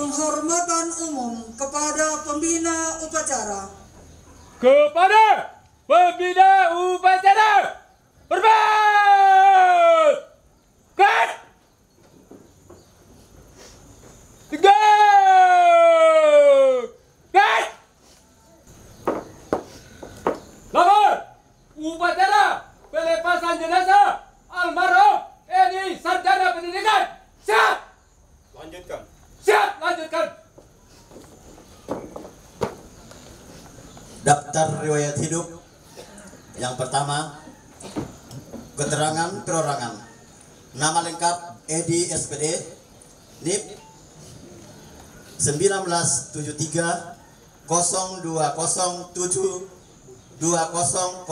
Penghormatan umum kepada pembina upacara. Kepada pembina upacara, hormat! Kat! Tiga! Kat! Lawan! Upacara pelepasan jenazah almarhum Edi Sarjana Pendidikan. Siap! Lanjutkan. Siap! Lanjutkan! Daftar riwayat hidup. Yang pertama, keterangan perorangan. Nama lengkap Edi SPD, NIP 1973 0207 200005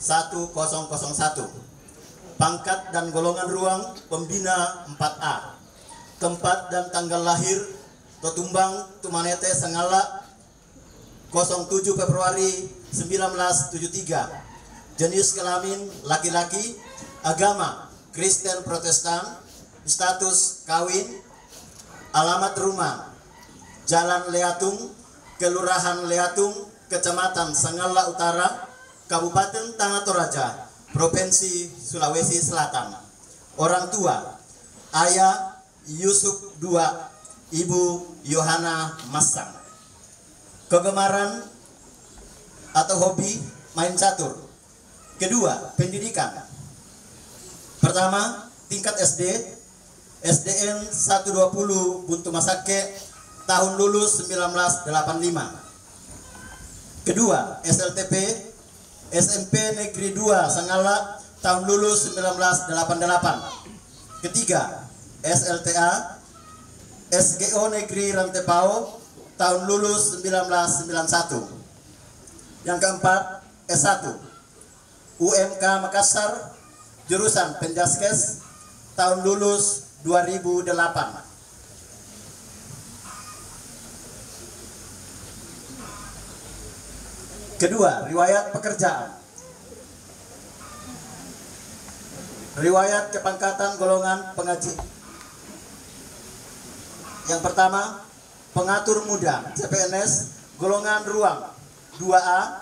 1001. Pangkat dan golongan ruang pembina 4A. Tempat dan tanggal lahir Totumbang Tumanete Sangala 07 Februari 1973. Jenis kelamin laki-laki. Agama Kristen Protestan. Status kawin. Alamat rumah Jalan Leatung, Kelurahan Leatung, Kecamatan Sangala Utara, Kabupaten Tanah Toraja, Provinsi Sulawesi Selatan. Orang tua Ayah Yusuf II, Ibu Yohana Masang. Kegemaran atau hobi main catur. Kedua, pendidikan. Pertama, tingkat SD, SDN 120 Buntu Masake, tahun lulus 1985. Kedua, SLTP, SMP Negeri 2 Sangala, tahun lulus 1988. Ketiga, SLTA, SGO Negeri Rantepao, tahun lulus 1991. Yang keempat, S1, UMK Makassar, jurusan Penjaskes, tahun lulus 2008. Kedua, riwayat pekerjaan. Riwayat kepangkatan golongan pengaji. Yang pertama, pengatur muda CPNS golongan ruang 2A.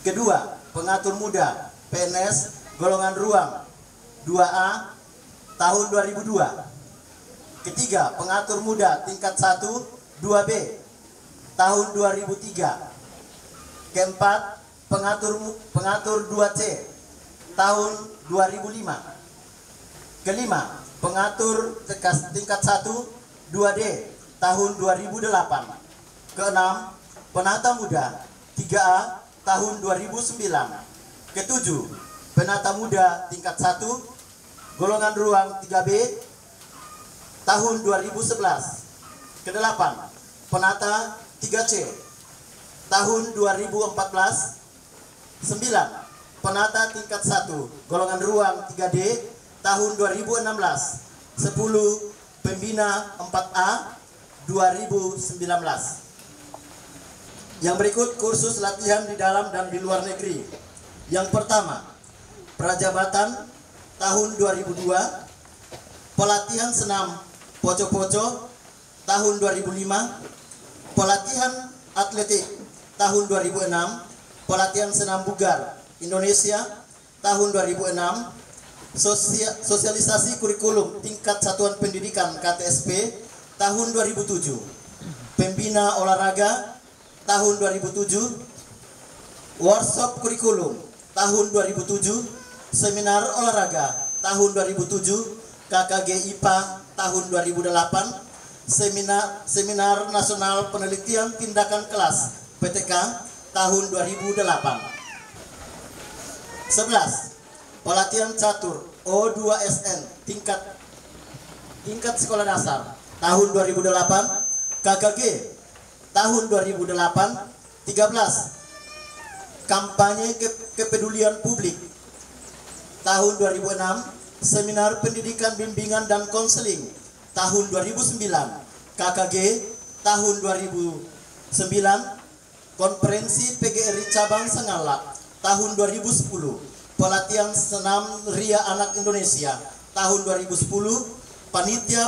Kedua, pengatur muda PNS golongan ruang 2A tahun 2002. Ketiga, pengatur muda tingkat 1 2B tahun 2003. Keempat, pengatur 2C tahun 2005. Kelima, pengatur tingkat 1 2D tahun 2008. Keenam, penata muda 3A tahun 2009. Ketujuh, penata muda tingkat 1 golongan ruang 3B tahun 2011. Kedelapan, penata 3C tahun 2014. 9, penata tingkat 1 golongan ruang 3D tahun 2016. 10, pembina 4A 2019. Yang berikut kursus latihan di dalam dan di luar negeri. Yang pertama, prajabatan tahun 2002, pelatihan senam poco-poco tahun 2005, pelatihan atletik tahun 2006, pelatihan senam bugar Indonesia tahun 2006, sosialisasi kurikulum tingkat satuan pendidikan KTSP tahun 2007, pembina olahraga tahun 2007, workshop kurikulum tahun 2007, seminar olahraga tahun 2007, KKG IPA tahun 2008, seminar nasional penelitian tindakan kelas PTK tahun 2008. 11, pelatihan catur O2SN tingkat sekolah dasar tahun 2008, KKG tahun 2008. 13, kampanye kepedulian publik tahun 2006, seminar pendidikan bimbingan dan konseling tahun 2009, KKG tahun 2009, konferensi PGRI cabang Sangala tahun 2010, pelatihan senam Ria Anak Indonesia tahun 2010, Panitia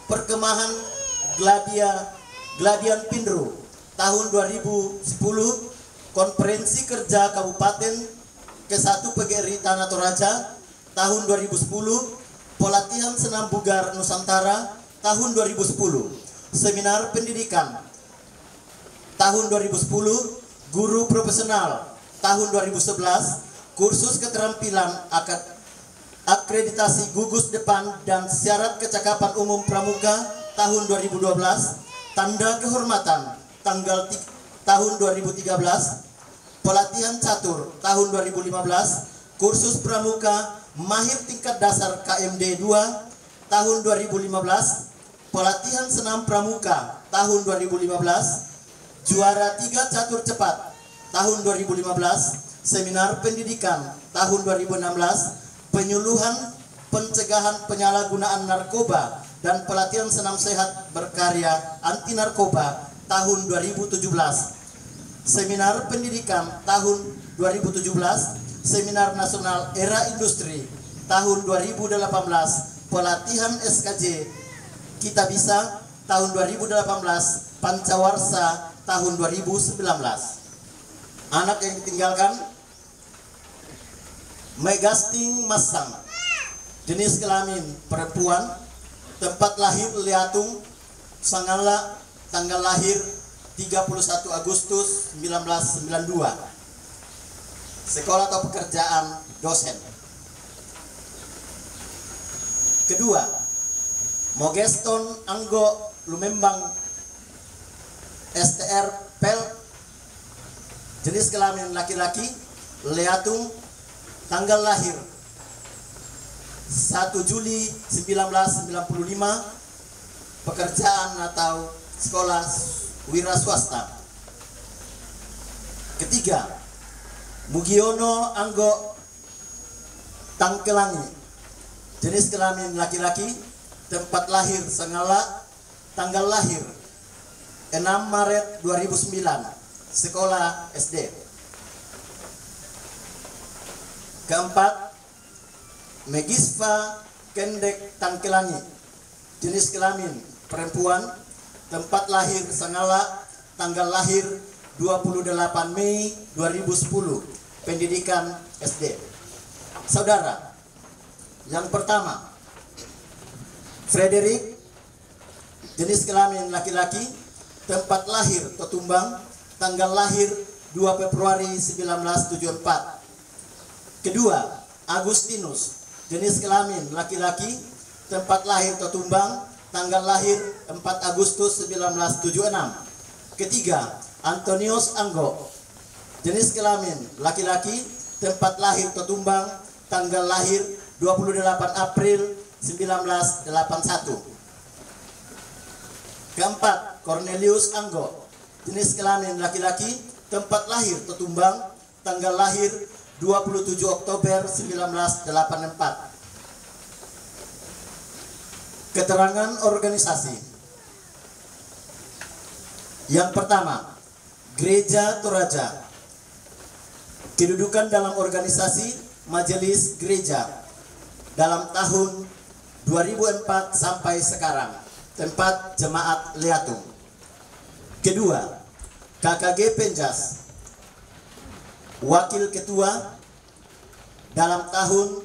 Perkemahan Gladian Pindro tahun 2010, Konferensi Kerja Kabupaten ke-1 PGRI Tanah Toraja tahun 2010, Pelatihan Senam Bugar Nusantara tahun 2010, Seminar Pendidikan tahun 2010, Guru Profesional tahun 2011, Kursus Keterampilan Akreditasi Gugus Depan dan Syarat Kecakapan Umum Pramuka tahun 2012, Tanda Kehormatan tahun 2013, Pelatihan Catur tahun 2015, Kursus Pramuka Mahir Tingkat Dasar KMD 2 tahun 2015, Pelatihan Senam Pramuka tahun 2015, Juara 3 Catur Cepat tahun 2015, Seminar Pendidikan tahun 2016, Penyuluhan Pencegahan Penyalahgunaan Narkoba dan Pelatihan Senam Sehat Berkarya Anti Narkoba tahun 2017, Seminar Pendidikan tahun 2017, Seminar Nasional Era Industri tahun 2018, Pelatihan SKJ Kita Bisa tahun 2018, Pancawarsa tahun 2019. Anak yang ditinggalkan: Megasting Masang, jenis kelamin perempuan, tempat lahir Liatung, Sangala, tanggal lahir 31 Agustus 1992. Sekolah atau pekerjaan dosen. Kedua, Mogeston Anggo Lumembang, STR Pel, jenis kelamin laki-laki, Liatung, tanggal lahir 1 Juli 1995, pekerjaan atau sekolah wira swasta. Ketiga, Mugiono Anggo Tangkelangi, jenis kelamin laki-laki, tempat lahir Sangala, tanggal lahir 6 Maret 2009, sekolah SD. Keempat, Megisva Kendek Tangkelangi, jenis kelamin perempuan, tempat lahir Sangala, tanggal lahir 28 Mei 2010, pendidikan SD. Saudara, yang pertama, Frederick, jenis kelamin laki-laki, tempat lahir Totumbang, tanggal lahir 2 Februari 1974. Kedua, Agustinus, jenis kelamin laki-laki, tempat lahir Totumbang, tanggal lahir 4 Agustus 1976. Ketiga, Antonius Anggo, jenis kelamin laki-laki, tempat lahir Totumbang, tanggal lahir 28 April 1981. Keempat, Cornelius Anggo, jenis kelamin laki-laki, tempat lahir Totumbang, tanggal lahir 27 Oktober 1984. Keterangan organisasi. Yang pertama, Gereja Toraja. Kedudukan dalam organisasi Majelis Gereja dalam tahun 2004 sampai sekarang. Tempat Jemaat Liatung. Kedua, KKG Penjas. Wakil Ketua dalam tahun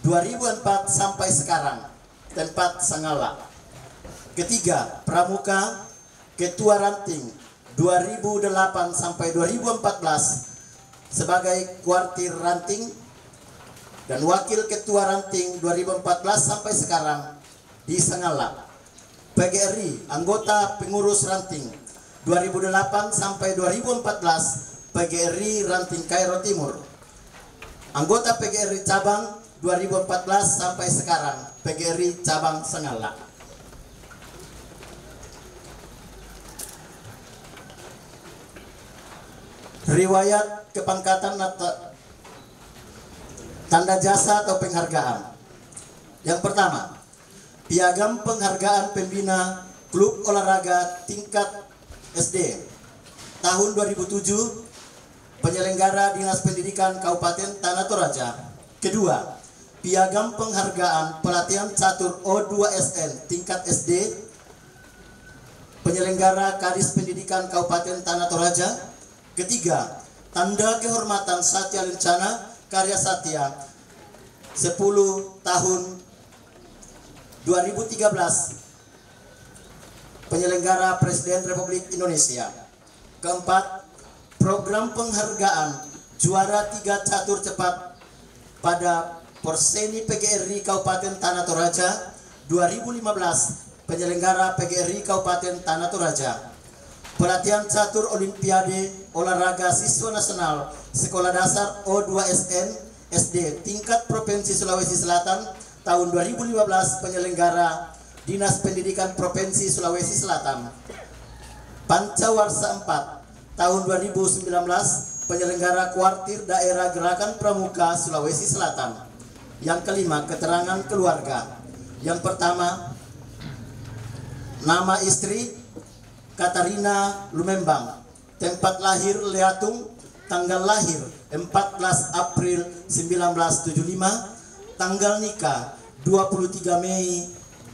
2004 sampai sekarang, tempat Sangala. Ketiga, Pramuka, Ketua Ranting 2008 sampai 2014 sebagai Kuartir Ranting, dan Wakil Ketua Ranting 2014 sampai sekarang di Sangala. PGRI, Anggota Pengurus Ranting 2008 sampai 2014, PGRI Ranting Kairo Timur. Anggota PGRI Cabang 2014 sampai sekarang, PGRI Cabang Sangala. Riwayat kepangkatan atau tanda jasa atau penghargaan. Yang pertama, Piagam Penghargaan Pembina Klub Olahraga Tingkat SD tahun 2007, penyelenggara Dinas Pendidikan Kabupaten Tanah Toraja. Kedua, Piagam Penghargaan Pelatihan Catur O2SN tingkat SD penyelenggara Kadis Pendidikan Kabupaten Tanah Toraja. Ketiga, Tanda Kehormatan Satya Lencana Karya Satya 10 tahun 2013 penyelenggara Presiden Republik Indonesia. Keempat, Program Penghargaan Juara 3 Catur Cepat pada Porseni PGRI Kabupaten Tanah Toraja 2015 penyelenggara PGRI Kabupaten Tanah Toraja. Pelatihan Catur Olimpiade Olahraga Siswa Nasional Sekolah Dasar O2SN SD tingkat Provinsi Sulawesi Selatan tahun 2015 penyelenggara Dinas Pendidikan Provinsi Sulawesi Selatan. Pancawarsa 4 tahun 2019 penyelenggara Kuartir Daerah Gerakan Pramuka Sulawesi Selatan. Yang kelima, keterangan keluarga. Yang pertama, nama istri Katarina Lumembang, tempat lahir Leatung, tanggal lahir 14 April 1975, tanggal nikah 23 Mei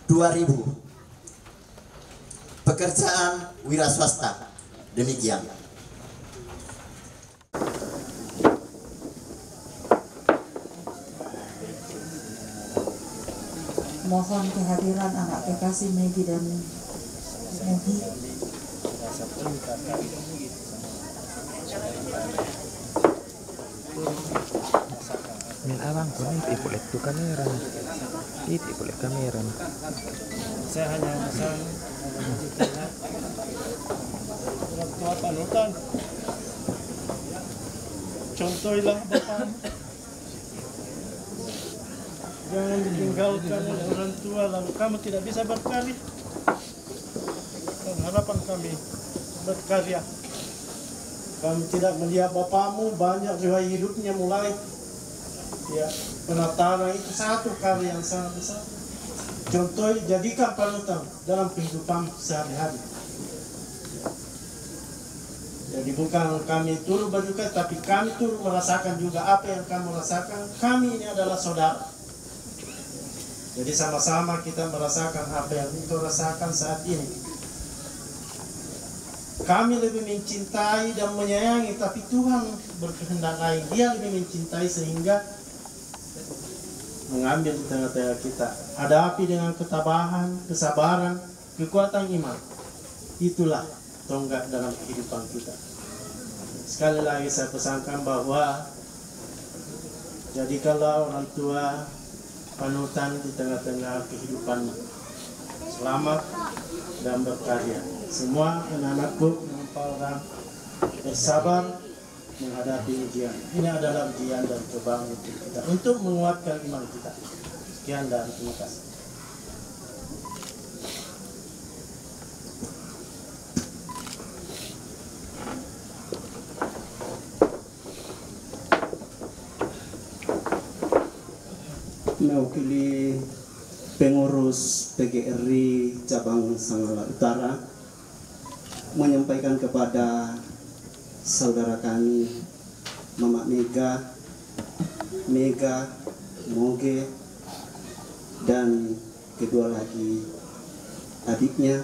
2000. Pekerjaan wira swasta. Demikian. Mohon kehadiran anak kekasih Megi dan Megi. Min abang ko na ipulit ko kamera. Ipulit kamera. Saya hanya memesan surat tua panutan. Contohilah Bapak. Jangan ditinggalkan oleh orang tua lalu kamu tidak bisa berkarya. Dan harapan kami berkarya. Kami tidak melihat bapakmu banyak riwayat hidupnya mulai ya penataran itu satu karya yang sangat besar. Contoh jadikan panutan dalam kehidupan sehari-hari. Jadi bukan kami turut berduka, tapi kami turut merasakan juga apa yang kamu rasakan. Kami ini adalah saudara. Jadi sama-sama kita merasakan apa yang engkau rasakan saat ini. Kami lebih mencintai dan menyayangi, tapi Tuhan berkehendak lain. Dia lebih mencintai sehingga mengambil di tengah-tengah kita. Hadapi dengan ketabahan, kesabaran, kekuatan iman. Itulah tonggak dalam kehidupan kita. Sekali lagi saya pesankan bahwa jadikanlah orang tua panutan di tengah-tengah kehidupan. Selamat dan berkarya. Semua anak-anakku orang bersabar menghadapi ujian. Ini adalah ujian dan cobaan untuk kita, untuk menguatkan iman kita. Sekian dan terima kasih. Mewakili pengurus PGRI Cabang Sanggala Utara menyampaikan kepada saudara kami Mama Mega, Moge, dan kedua lagi adiknya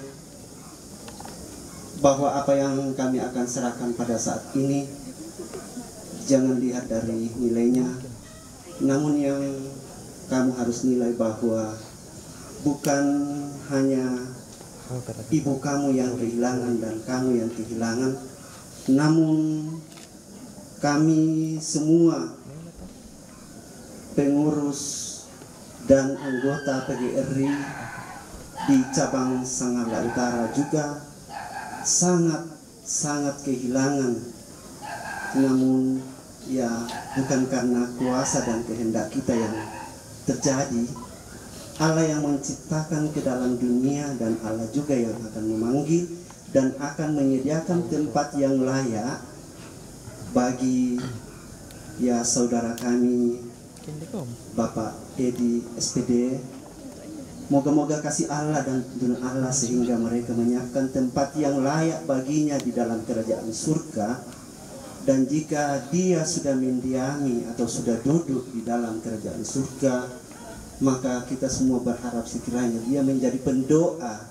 bahwa apa yang kami akan serahkan pada saat ini jangan lihat dari nilainya, namun yang kamu harus nilai bahwa bukan hanya ibu kamu yang kehilangan dan kamu yang kehilangan, namun kami semua pengurus dan anggota PGRI di cabang Sanggala Utara juga sangat kehilangan, namun ya bukan karena kuasa dan kehendak kita yang terjadi. Allah yang menciptakan ke dalam dunia dan Allah juga yang akan memanggil dan akan menyediakan tempat yang layak bagi ya saudara kami Bapak Edi SPD. Moga-moga kasih Allah dan tuntunan Allah sehingga mereka menyiapkan tempat yang layak baginya di dalam kerajaan surga Dan jika dia sudah mendiami atau sudah duduk di dalam kerajaan surga, maka kita semua berharap sekiranya dia menjadi pendoa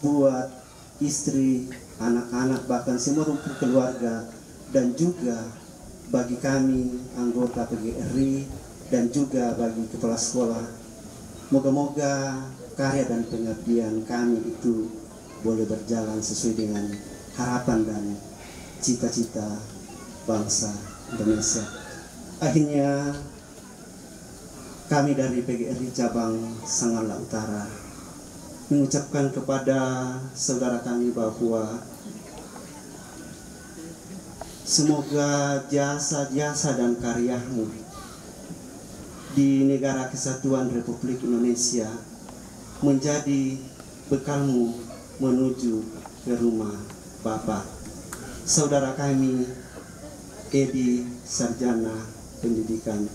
buat istri, anak-anak, bahkan semua rumpun keluarga, dan juga bagi kami anggota PGRI dan juga bagi kepala sekolah. Moga-moga karya dan pengabdian kami itu boleh berjalan sesuai dengan harapan dan cita-cita bangsa Indonesia. Akhirnya kami dari PGRI cabang Sanggala Utara mengucapkan kepada saudara kami bahwa semoga jasa-jasa dan karyamu di Negara Kesatuan Republik Indonesia menjadi bekalmu menuju ke rumah Bapa. Saudara kami Edi, sarjana pendidikan.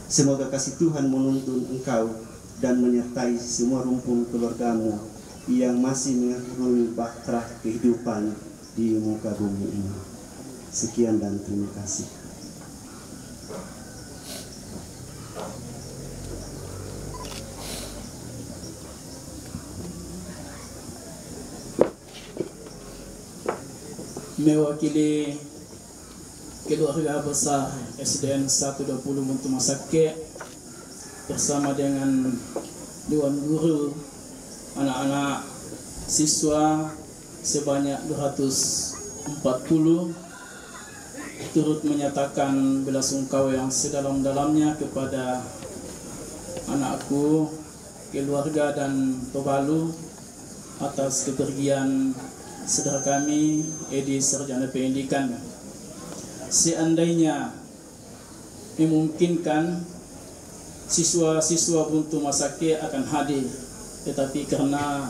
Semoga kasih Tuhan menuntun engkau dan menyertai semua rumpun keluargamu yang masih mengarungi bahtera kehidupan di muka bumi ini. Sekian dan terima kasih. Mewakili keluarga besar SDN 120 Muntu Masake bersama dengan Dewan Guru, anak-anak siswa sebanyak 240 turut menyatakan belasungkawa yang sedalam-dalamnya kepada anakku, keluarga dan Tobalu atas kepergian saudara kami Edi, sarjana pendidikan. Seandainya memungkinkan siswa-siswa Buntu Masake akan hadir, tetapi karena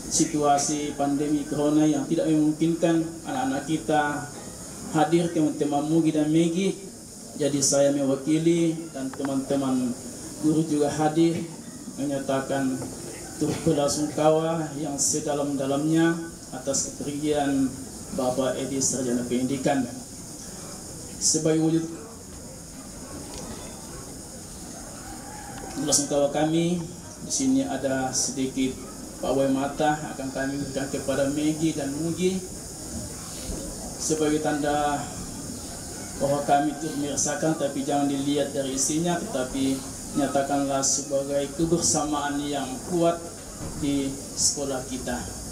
situasi pandemi corona yang tidak memungkinkan anak-anak kita hadir, teman-teman Mugi dan Megi, jadi saya mewakili dan teman-teman guru juga hadir menyatakan turut belasungkawa yang sedalam-dalamnya atas kepergian Bapak Edi, sarjana pendidikan. Sebagai wujud belasungkawa kami, di sini ada sedikit pawai mata akan kami berikan kepada Megi dan Mugi sebagai tanda bahwa kami itu merasakan, tapi jangan dilihat dari isinya, tetapi nyatakanlah sebagai kebersamaan yang kuat di sekolah kita.